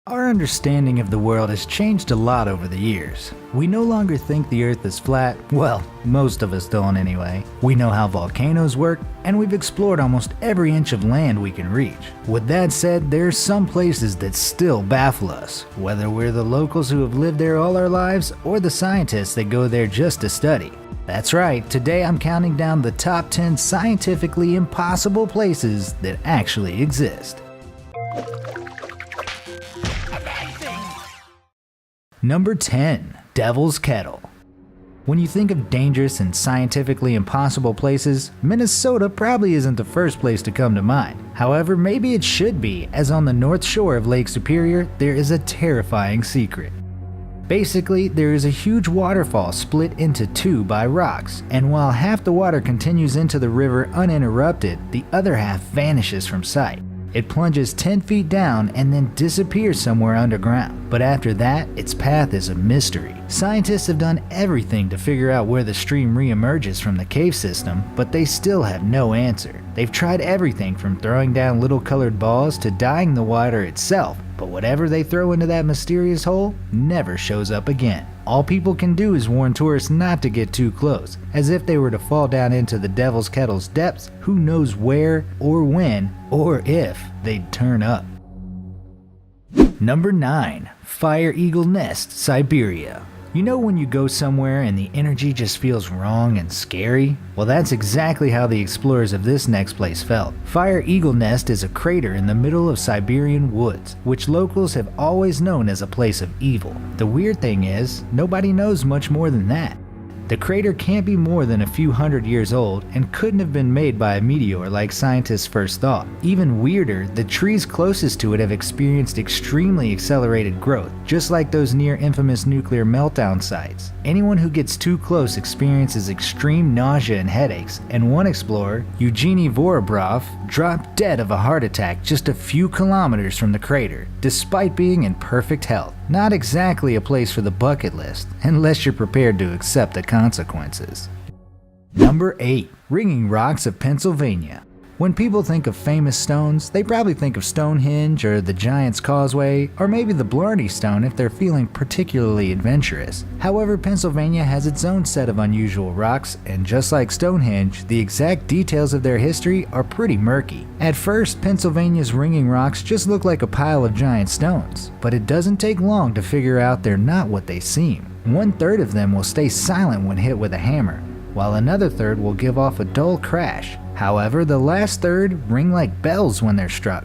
Our understanding of the world has changed a lot over the years. We no longer think the Earth is flat, well, most of us don't anyway. We know how volcanoes work, and we've explored almost every inch of land we can reach. With that said, there are some places that still baffle us, whether we're the locals who have lived there all our lives or the scientists that go there just to study. That's right, today I'm counting down the top 10 scientifically impossible places that actually exist. Number 10. Devil's Kettle. When you think of dangerous and scientifically impossible places, Minnesota probably isn't the first place to come to mind. However, maybe it should be, as on the north shore of Lake Superior, there is a terrifying secret. Basically, there is a huge waterfall split into two by rocks, and while half the water continues into the river uninterrupted, the other half vanishes from sight. It plunges 10 feet down and then disappears somewhere underground. But after that, its path is a mystery. Scientists have done everything to figure out where the stream re-emerges from the cave system, but they still have no answer. They've tried everything from throwing down little colored balls to dyeing the water itself, but whatever they throw into that mysterious hole never shows up again. All people can do is warn tourists not to get too close, as if they were to fall down into the Devil's Kettle's depths, who knows where, or when, or if they'd turn up. Number 9. Fire Eagle Nest, Siberia. You know when you go somewhere and the energy just feels wrong and scary? Well, that's exactly how the explorers of this next place felt. Fire Eagle Nest is a crater in the middle of Siberian woods, which locals have always known as a place of evil. The weird thing is, nobody knows much more than that. The crater can't be more than a few hundred years old and couldn't have been made by a meteor like scientists first thought. Even weirder, the trees closest to it have experienced extremely accelerated growth, just like those near infamous nuclear meltdown sites. Anyone who gets too close experiences extreme nausea and headaches, and one explorer, Eugenie Vorobrov, dropped dead of a heart attack just a few kilometers from the crater, despite being in perfect health. Not exactly a place for the bucket list, unless you're prepared to accept the consequences. Number 8. Ringing Rocks of Pennsylvania. When people think of famous stones, they probably think of Stonehenge or the Giant's Causeway, or maybe the Blarney Stone if they're feeling particularly adventurous. However, Pennsylvania has its own set of unusual rocks, and just like Stonehenge, the exact details of their history are pretty murky. At first, Pennsylvania's Ringing Rocks just look like a pile of giant stones, but it doesn't take long to figure out they're not what they seem. 1/3 of them will stay silent when hit with a hammer, while another third will give off a dull crash. However, the last third ring like bells when they're struck,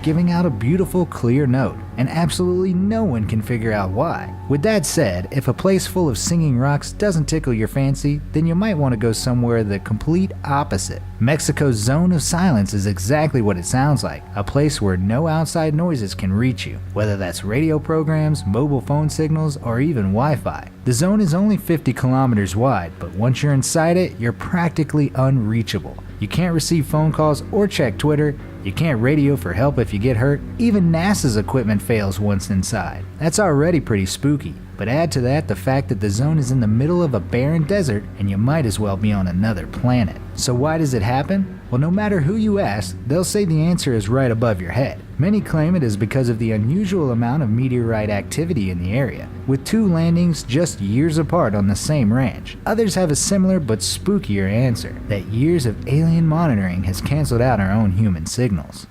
giving out a beautiful, clear note, and absolutely no one can figure out why. With that said, if a place full of singing rocks doesn't tickle your fancy, then you might want to go somewhere the complete opposite. Mexico's Zone of Silence is exactly what it sounds like, a place where no outside noises can reach you, whether that's radio programs, mobile phone signals, or even Wi-Fi. The zone is only 50 kilometers wide, but once you're inside it, you're practically unreachable. You can't receive phone calls or check Twitter, you can't radio for help if you get hurt, even NASA's equipment fails once inside. That's already pretty spooky, but add to that the fact that the zone is in the middle of a barren desert and you might as well be on another planet. So why does it happen? Well, no matter who you ask, they'll say the answer is right above your head. Many claim it is because of the unusual amount of meteorite activity in the area, with 2 landings just years apart on the same ranch. Others have a similar but spookier answer, that years of alien monitoring has canceled out our own human signals.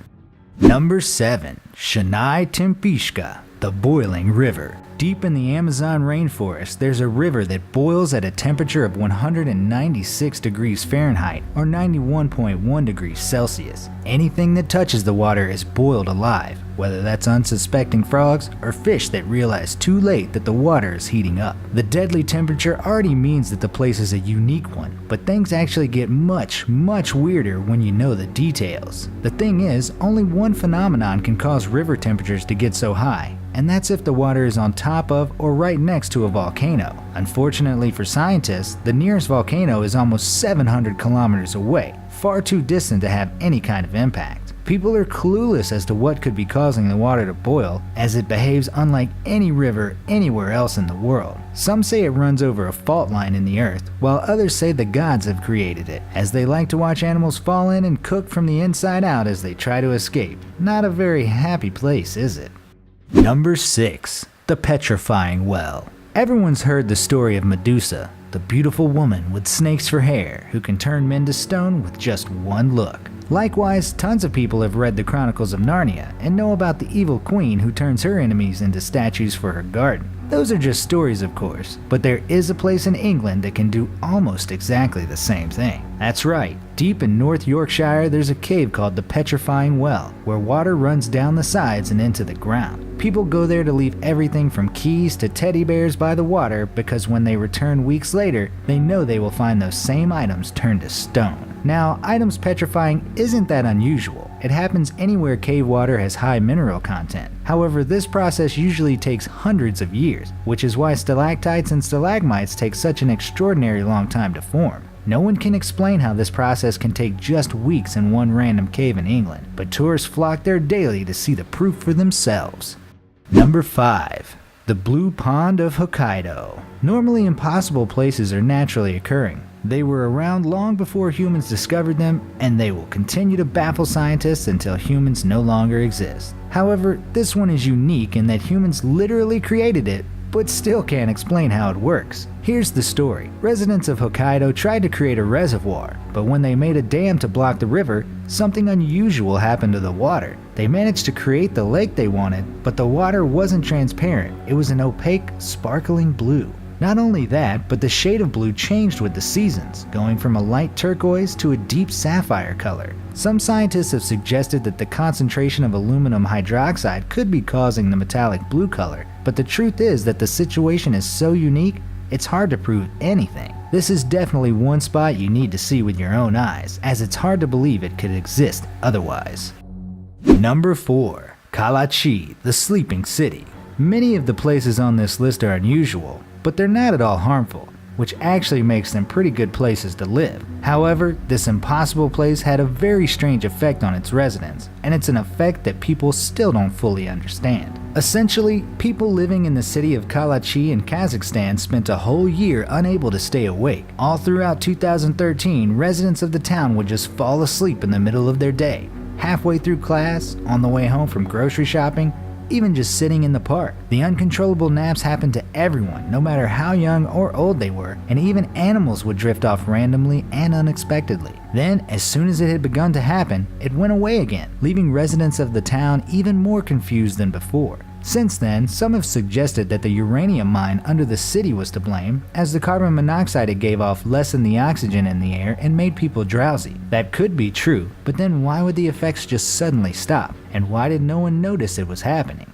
Number 7. Shanai Tempishka, the Boiling River. Deep in the Amazon rainforest, there's a river that boils at a temperature of 196 degrees Fahrenheit or 91.1 degrees Celsius. Anything that touches the water is boiled alive, whether that's unsuspecting frogs or fish that realize too late that the water is heating up. The deadly temperature already means that the place is a unique one, but things actually get much weirder when you know the details. The thing is, only one phenomenon can cause river temperatures to get so high, and that's if the water is on top of or right next to a volcano. Unfortunately for scientists, the nearest volcano is almost 700 kilometers away, far too distant to have any kind of impact. People are clueless as to what could be causing the water to boil, as it behaves unlike any river anywhere else in the world. Some say it runs over a fault line in the earth, while others say the gods have created it, as they like to watch animals fall in and cook from the inside out as they try to escape. Not a very happy place, is it? Number 6. The Petrifying Well. Everyone's heard the story of Medusa, the beautiful woman with snakes for hair who can turn men to stone with just one look. Likewise, tons of people have read the Chronicles of Narnia and know about the evil queen who turns her enemies into statues for her garden. Those are just stories, of course, but there is a place in England that can do almost exactly the same thing. That's right, deep in North Yorkshire there's a cave called the Petrifying Well, where water runs down the sides and into the ground. People go there to leave everything from keys to teddy bears by the water because when they return weeks later, they know they will find those same items turned to stone. Now, items petrifying isn't that unusual. It happens anywhere cave water has high mineral content. However, this process usually takes hundreds of years, which is why stalactites and stalagmites take such an extraordinary long time to form. No one can explain how this process can take just weeks in one random cave in England, but tourists flock there daily to see the proof for themselves. Number 5. The Blue Pond of Hokkaido. Normally impossible places are naturally occurring. They were around long before humans discovered them, and they will continue to baffle scientists until humans no longer exist. However, this one is unique in that humans literally created it, but still can't explain how it works. Here's the story. Residents of Hokkaido tried to create a reservoir, but when they made a dam to block the river, something unusual happened to the water. They managed to create the lake they wanted, but the water wasn't transparent. It was an opaque, sparkling blue. Not only that, but the shade of blue changed with the seasons, going from a light turquoise to a deep sapphire color. Some scientists have suggested that the concentration of aluminum hydroxide could be causing the metallic blue color, but the truth is that the situation is so unique, it's hard to prove anything. This is definitely one spot you need to see with your own eyes, as it's hard to believe it could exist otherwise. Number 4. Kalachi, the Sleeping City. Many of the places on this list are unusual, but they're not at all harmful, which actually makes them pretty good places to live. However, this impossible place had a very strange effect on its residents, and it's an effect that people still don't fully understand. Essentially, people living in the city of Kalachi in Kazakhstan spent a whole year unable to stay awake. All throughout 2013, residents of the town would just fall asleep in the middle of their day, halfway through class, on the way home from grocery shopping, even just sitting in the park. The uncontrollable naps happened to everyone, no matter how young or old they were, and even animals would drift off randomly and unexpectedly. Then, as soon as it had begun to happen, it went away again, leaving residents of the town even more confused than before. Since then, some have suggested that the uranium mine under the city was to blame, as the carbon monoxide it gave off lessened the oxygen in the air and made people drowsy. That could be true, but then why would the effects just suddenly stop? And why did no one notice it was happening?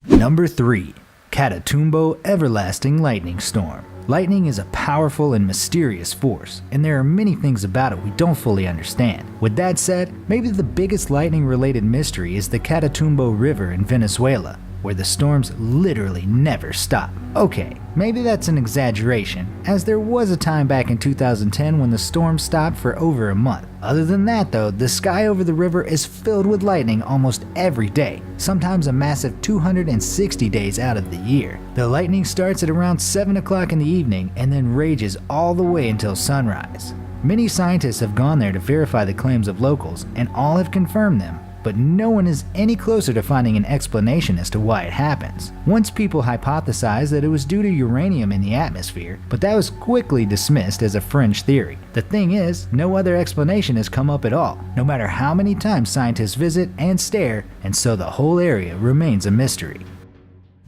Number 3. Catatumbo Everlasting Lightning Storm. Lightning is a powerful and mysterious force, and there are many things about it we don't fully understand. With that said, maybe the biggest lightning-related mystery is the Catatumbo River in Venezuela, where the storms literally never stop. Okay, maybe that's an exaggeration, as there was a time back in 2010 when the storms stopped for over a month. Other than that though, the sky over the river is filled with lightning almost every day, sometimes a massive 260 days out of the year. The lightning starts at around 7 o'clock in the evening and then rages all the way until sunrise. Many scientists have gone there to verify the claims of locals, and all have confirmed them, but no one is any closer to finding an explanation as to why it happens. Once people hypothesized that it was due to uranium in the atmosphere, but that was quickly dismissed as a fringe theory. The thing is, no other explanation has come up at all, no matter how many times scientists visit and stare, and so the whole area remains a mystery.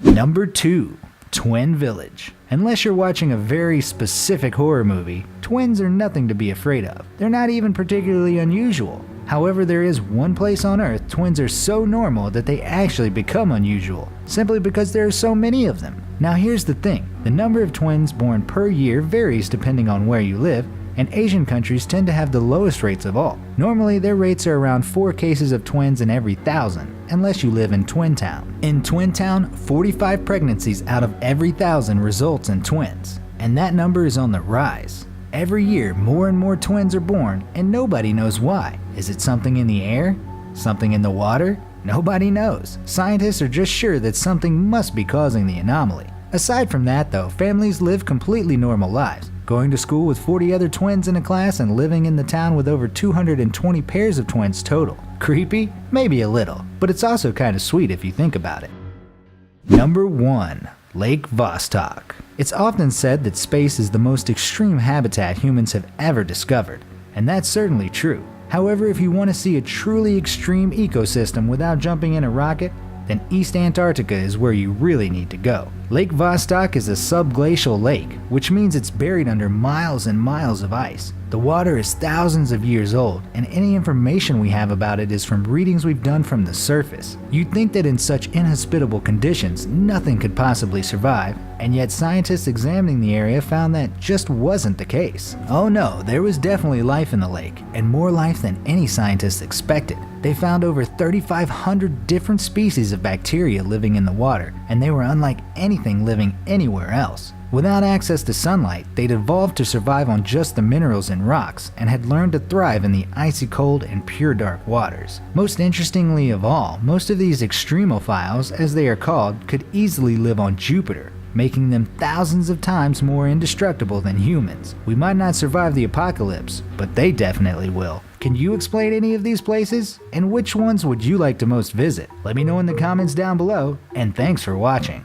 Number 2. Twin Village. Unless you're watching a very specific horror movie, twins are nothing to be afraid of. They're not even particularly unusual. However, there is one place on Earth twins are so normal that they actually become unusual, simply because there are so many of them. Now here's the thing, the number of twins born per year varies depending on where you live, and Asian countries tend to have the lowest rates of all. Normally their rates are around 4 cases of twins in every 1,000, unless you live in Twin Town. In Twin Town, 45 pregnancies out of every 1,000 results in twins, and that number is on the rise. Every year, more and more twins are born, and nobody knows why. Is it something in the air? Something in the water? Nobody knows. Scientists are just sure that something must be causing the anomaly. Aside from that though, families live completely normal lives, going to school with 40 other twins in a class and living in the town with over 220 pairs of twins total. Creepy? Maybe a little, but it's also kind of sweet if you think about it. Number 1. Lake Vostok. It's often said that space is the most extreme habitat humans have ever discovered, and that's certainly true. However, if you want to see a truly extreme ecosystem without jumping in a rocket, then East Antarctica is where you really need to go. Lake Vostok is a subglacial lake, which means it's buried under miles and miles of ice. The water is thousands of years old, and any information we have about it is from readings we've done from the surface. You'd think that in such inhospitable conditions, nothing could possibly survive, and yet scientists examining the area found that just wasn't the case. Oh no, there was definitely life in the lake, and more life than any scientists expected. They found over 3,500 different species of bacteria living in the water, and they were unlike anything living anywhere else. Without access to sunlight, they'd evolved to survive on just the minerals and rocks, and had learned to thrive in the icy cold and pure dark waters. Most interestingly of all, most of these extremophiles, as they are called, could easily live on Jupiter, making them thousands of times more indestructible than humans. We might not survive the apocalypse, but they definitely will. Can you explain any of these places? And which ones would you like to most visit? Let me know in the comments down below, and thanks for watching.